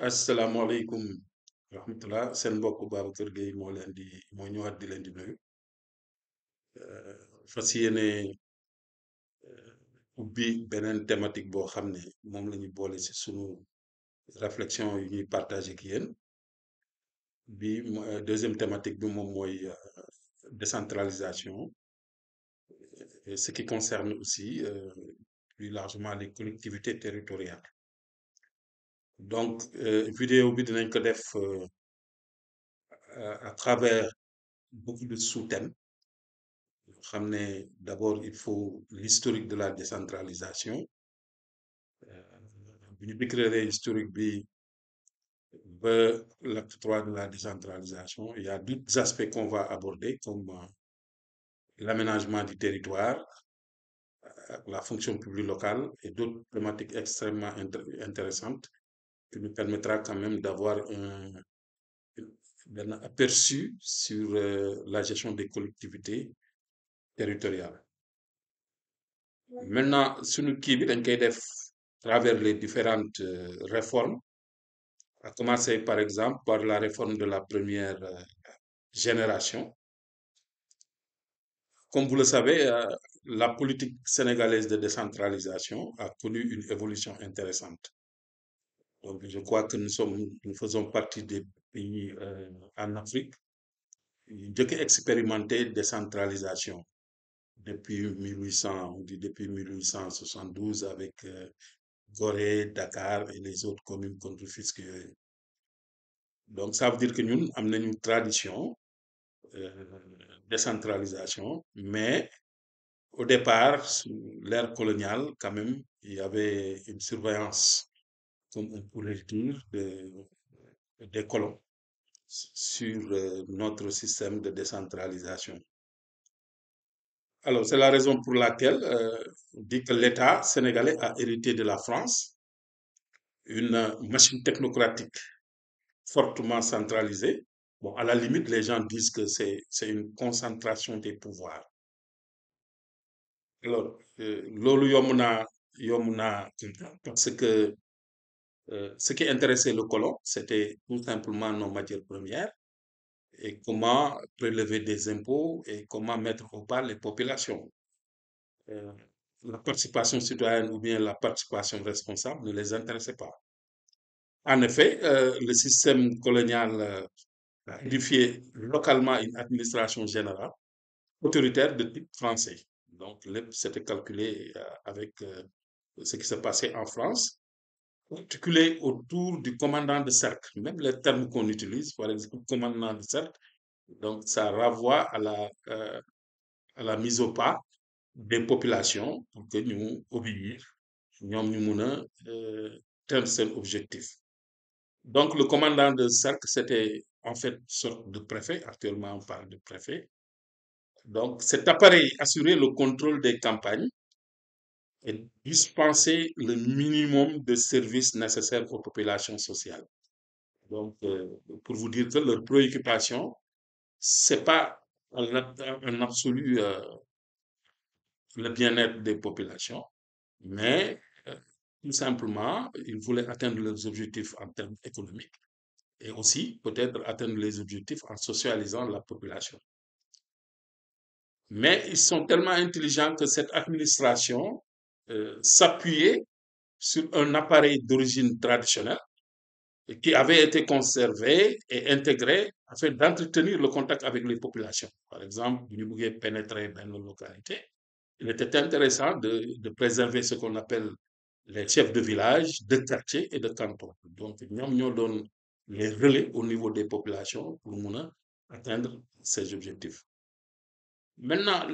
asalaamaaleykum rahmatullah seen mbokk Babacar Gueye moo ñëwaat di leen di nuyu fas yéene ubbi beneen thématique boo xam ne moom la ñu boole ci sunu réflexion yu ñuy partager ak yéen deuxième thématique bi moom mooy décentralisation et ce qui concerne aussi plus largement les collectivités territoriales donc vidéo bi dinañ ko def à travers beaucoup de sous-thèmes xam ne d'abord il faut l'historique de la décentralisation bu ñu décrire historique bi ba l'acte 3 de la décentralisation il y a d'autres aspects qu'on va aborder comme l'aménagement du territoire la fonction publique locale et d'autres thématiques extrêmement intéressantes qui nous permettra quand même d'avoir un aperçu sur la gestion des collectivités territoriales. Maintenant suñu kii bi dañ koy def travers les différentes réformes à commencer par exemple par la réforme de la première génération. Comme vous le savez, la politique sénégalaise de décentralisation a connu une évolution intéressante. Donc je crois que nous faisons partie des pays en Afrique yu njëkk a expérimenté décentralisation depuis 1800 on dit depuis 1872 avec Gorée, Dakar et les autres communes comme Rufisque yooyu. Donc ça veut dire que ñun am nañu tradition décentralisation mais au départ sous l'ère coloniale quand même il y avait une surveillance comme on pourrait dire des colons sur notre système de décentralisation. Alors c'est la raison pour laquelle on dit que l'État sénégalais a hérité de la France une machine technocratique fortement centralisée. Bon, à la limite, les gens disent que c'est une concentration des pouvoirs. Alors, loolu yomb naa comprendre parce que ce qui intéressait le colon, c'était tout simplement nos matières premières et comment prélever des impôts et comment mettre au pas les populations. Euh, la participation citoyenne ou bien la participation responsable ne les intéressait pas. En effet, le système colonial a édifié localement une administration générale autoritaire de type français. Donc, c'était calculé avec ce qui s'est passé en France, articulé autour du commandant de cercle. Même les termes qu'on utilise, par exemple, commandant de cercle, donc ça renvoie à la mise au pas des populations pour que nous obéir, nous mun a atteindre cet objectif. Donc, le commandant de cercle, c'était en fait une sorte de préfet. Actuellement, on parle de préfet. Donc, cet appareil assurait le contrôle des campagnes et dispensait le minimum de services nécessaires aux populations sociales. Donc, pour vous dire que leur préoccupation, c'est pas en absolu le bien-être des populations, mais tout simplement, ils voulaient atteindre leurs objectifs en termes économiques et aussi peut-être atteindre les objectifs en socialisant la population. Mais ils sont tellement intelligents que cette administration s'appuyait sur un appareil d'origine traditionnelle qui avait été conservé et intégré afin d'entretenir le contact avec les populations. Par exemple, vous voulez pénétrer dans une localité, il était intéressant de préserver ce qu'on appelle les chefs de village, de quartier et de canton. Donc, nous donnons les relais au niveau des populations pour atteindre ces objectifs. Maintenant,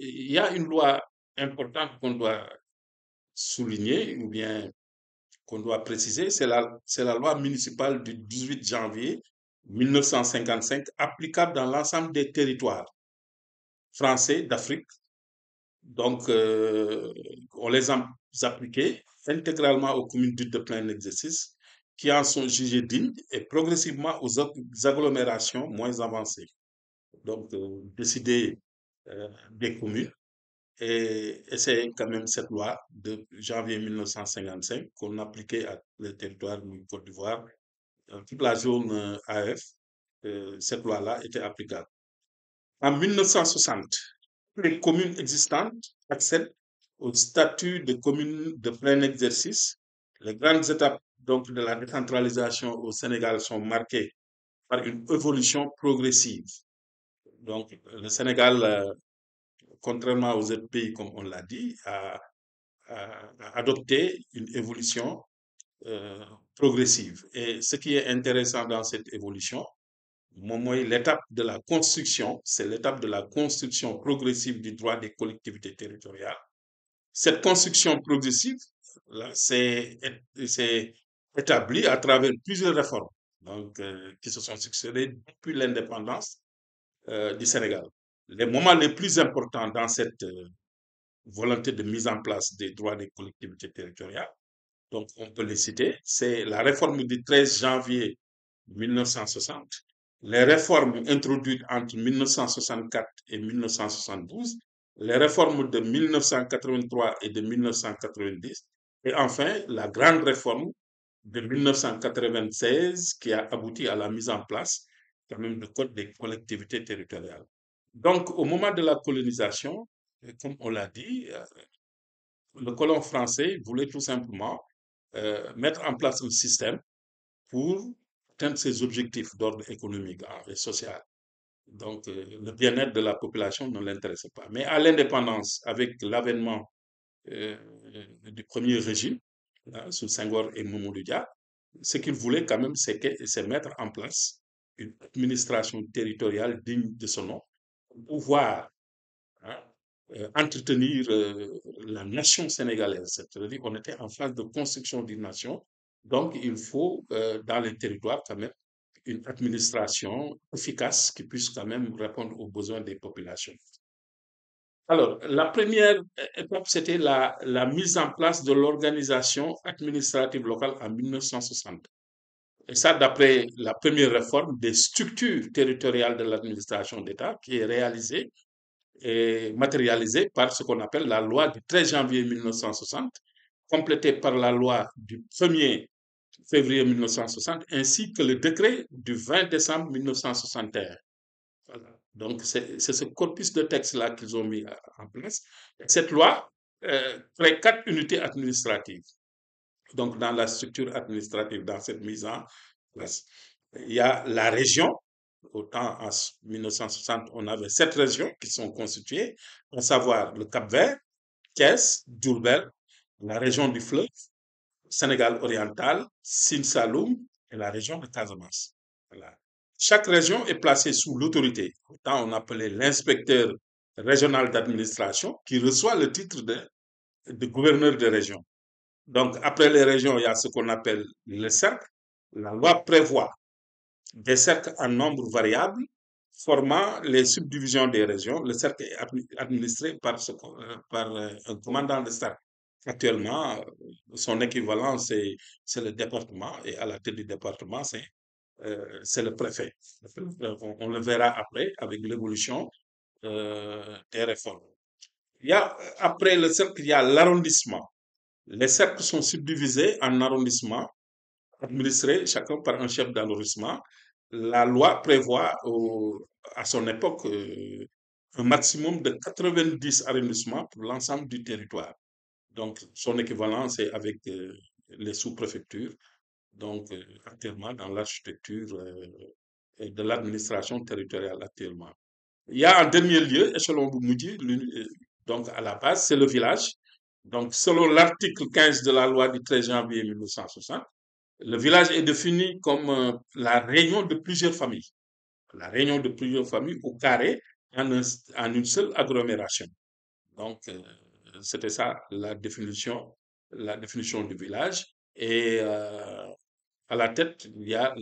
il y a une loi importante qu'on doit souligner ou bien qu'on doit préciser, c'est la loi municipale du 18 janvier 1955 applicable dans l'ensemble des territoires français d'Afrique. Donc, on les a appliqués intégralement aux communes dites de plein exercice qui en sont jugées dignes et progressivement aux agglomérations moins avancées. Donc, décider des communes. Et c'est quand même cette loi de janvier 1955 qu'on appliquait à le territoire du Côte d'Ivoire toute la zone AF, cette loi-là était applicable. En 1960, les communes existantes accèdent au statut de commune de plein exercice. Les grandes étapes donc de la décentralisation au Sénégal sont marquées par une évolution progressive. Donc, le Sénégal, contrairement aux autres pays, comme on l'a dit, a adopté une évolution euh, progressive. Et ce qui est intéressant dans cette évolution, l'étape de la construction, c'est l'étape de la construction progressive du droit des collectivités territoriales. Cette construction progressive, c'est établie à travers plusieurs réformes donc, qui se sont succédées depuis l'indépendance du Sénégal. Les moments les plus importants dans cette volonté de mise en place des droits des collectivités territoriales, donc on peut les citer, c'est la réforme du 13 janvier 1960, les réformes introduites entre 1964 et 1972, les réformes de 1983 et de 1990, et enfin la grande réforme de 1996 qui a abouti à la mise en place quand même du code des collectivités territoriales. Donc, au moment de la colonisation, comme on l'a dit, le colon français voulait tout simplement mettre en place un système pour atteindre ses objectifs d'ordre économique et social. Donc, le bien-être de la population ne l'intéressait pas. Mais à l'indépendance, avec l'avènement euh, du premier régime, là, sous Senghor et Mamadou Dia, ce qu'ils voulaient quand même, c'est mettre en place une administration territoriale digne de son nom, pour pouvoir hein, entretenir la nation sénégalaise. C'est-à-dire qu'on était en phase de construction d'une nation. Donc, il faut, dans les territoires, quand même, une administration efficace qui puisse quand même répondre aux besoins des populations. Alors, la première étape, c'était la mise en place de l'organisation administrative locale en 1960. Et ça, d'après la première réforme des structures territoriales de l'administration d'État qui est réalisée et matérialisée par ce qu'on appelle la loi du 13 janvier 1960, complétée par la loi du 1er février 1960, ainsi que le décret du 20 décembre 1961. Voilà. Donc, c'est ce corpus de textes-là qu'ils ont mis en place. Cette loi crée 4 unités administratives. Donc, dans la structure administrative, dans cette mise en place, il y a la région. Autant en 1960, on avait 7 régions qui sont constituées, à savoir le Cap-Vert, Thiès, Diourbel, la région du fleuve, Sénégal oriental, Sine Saloum et la région de Casamance. Voilà. Chaque région est placée sous l'autorité. Autant on appelait l'inspecteur régional d'administration qui reçoit le titre de gouverneur de région. Donc, après les régions, il y a ce qu'on appelle le cercle. La loi prévoit des cercles en nombre variable formant les subdivisions des régions. Le cercle est administré par un commandant de cercle. Actuellement, son équivalent, c'est le département, et à la tête du département, c'est le préfet. On le verra après avec l'évolution des réformes. Après le cercle, il y a l'arrondissement. Les cercles sont subdivisés en arrondissements, administrés chacun par un chef d'arrondissement. La loi prévoit à son époque un maximum de 90 arrondissements pour l'ensemble du territoire. Donc, son équivalent, c'est avec les sous-préfectures, donc actuellement dans l'architecture de l'administration territoriale actuellement. Il y a en dernier lieu, échelon Boumoudi, donc à la base, c'est le village. Donc, selon l'article 15 de la loi du 13 janvier 1960, le village est défini comme la réunion de plusieurs familles. La réunion de plusieurs familles au carré en une seule agglomération. Donc, c'était ça la définition du village. Et à la tête, il y a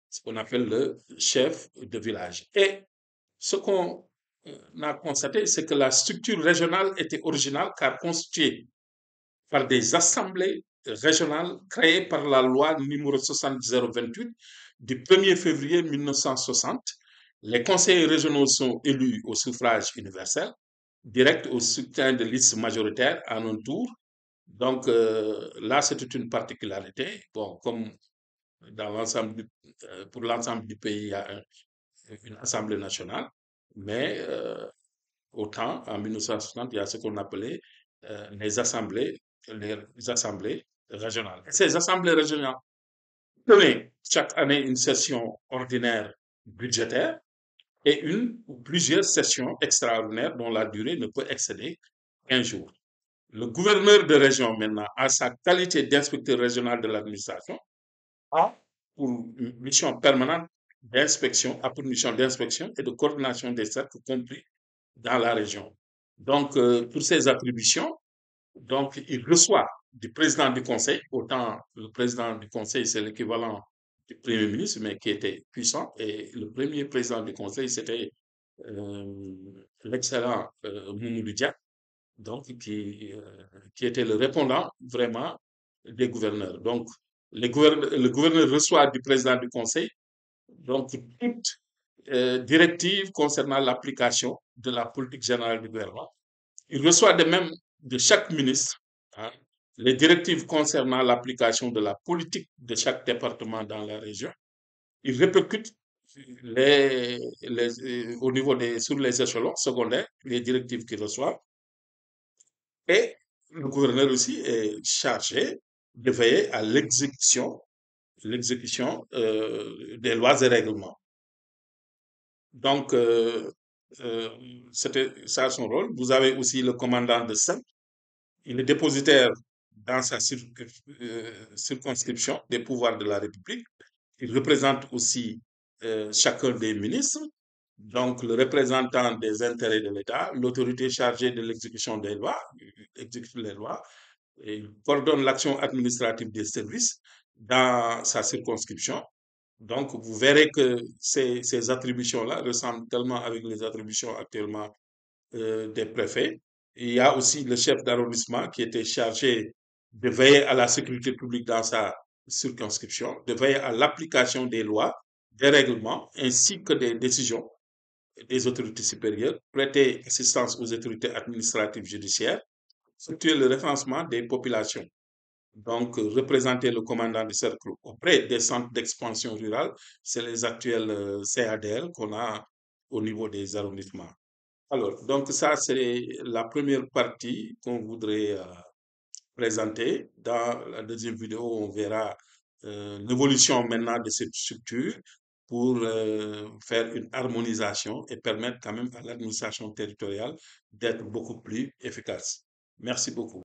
ce qu'on appelle le chef de village. Et ce qu'on a constaté, c'est que la structure régionale était originale car constituée par des assemblées régionales créées par la loi numéro 60028 du 1er février 1960. Les conseillers régionaux sont élus au suffrage universel, direct au soutien de listes majoritaires à un tour. Donc là, c'était une particularité. Bon, comme dans l'ensemble pour l'ensemble du pays, il y a une assemblée nationale, mais autant en 1960, il y a ce qu'on appelait les assemblées régionales. Et ces assemblées régionales tenaient chaque année une session ordinaire budgétaire et une ou plusieurs sessions extraordinaires dont la durée ne peut excéder 15 jours. Le gouverneur de région, maintenant, à sa qualité d'inspecteur régional de l'administration, a pour mission permanente d'inspection, a pour mission d'inspection et de coordination des cercles compris dans la région. Donc, pour ces attributions, donc, il reçoit du président du conseil, autant le président du conseil, c'est l'équivalent du premier ministre, mais qui était puissant, et le premier président du conseil, c'était euh, l'excellent Mamadou Dia, donc qui était le répondant vraiment des gouverneurs. Donc, le gouverneur reçoit du président du conseil donc toute directive concernant l'application de la politique générale du gouvernement. Il reçoit de même de chaque ministre hein, les directives concernant l'application de la politique de chaque département dans la région. Il répercute au niveau sur les échelons secondaires les directives qu'il reçoit. Et le gouverneur aussi est chargé de veiller à l'exécution des lois et règlements. Donc, euh, c'était ça son rôle. Vous avez aussi le commandant de cercle. Il est dépositaire dans sa circonscription des pouvoirs de la République. Il représente aussi chacun des ministres, donc le représentant des intérêts de l'État, l'autorité chargée de l'exécution des lois, exécute les lois, et il coordonne l'action administrative des services dans sa circonscription. Donc, vous verrez que ces attributions-là ressemblent tellement avec les attributions actuellement des préfets. Il y a aussi le chef d'arrondissement qui était chargé de veiller à la sécurité publique dans sa circonscription, de veiller à l'application des lois, des règlements, ainsi que des décisions des autorités supérieures, prêter assistance aux autorités administratives judiciaires, effectuer le référencement des populations. Donc, représenter le commandant du cercle auprès des centres d'expansion rurale, c'est les actuels CADL qu'on a au niveau des arrondissements. Alors, donc ça, c'est la première partie qu'on voudrait présenter. Dans la deuxième vidéo, on verra l'évolution maintenant de cette structure pour faire une harmonisation et permettre quand même à l'administration territoriale d'être beaucoup plus efficace. Merci beaucoup.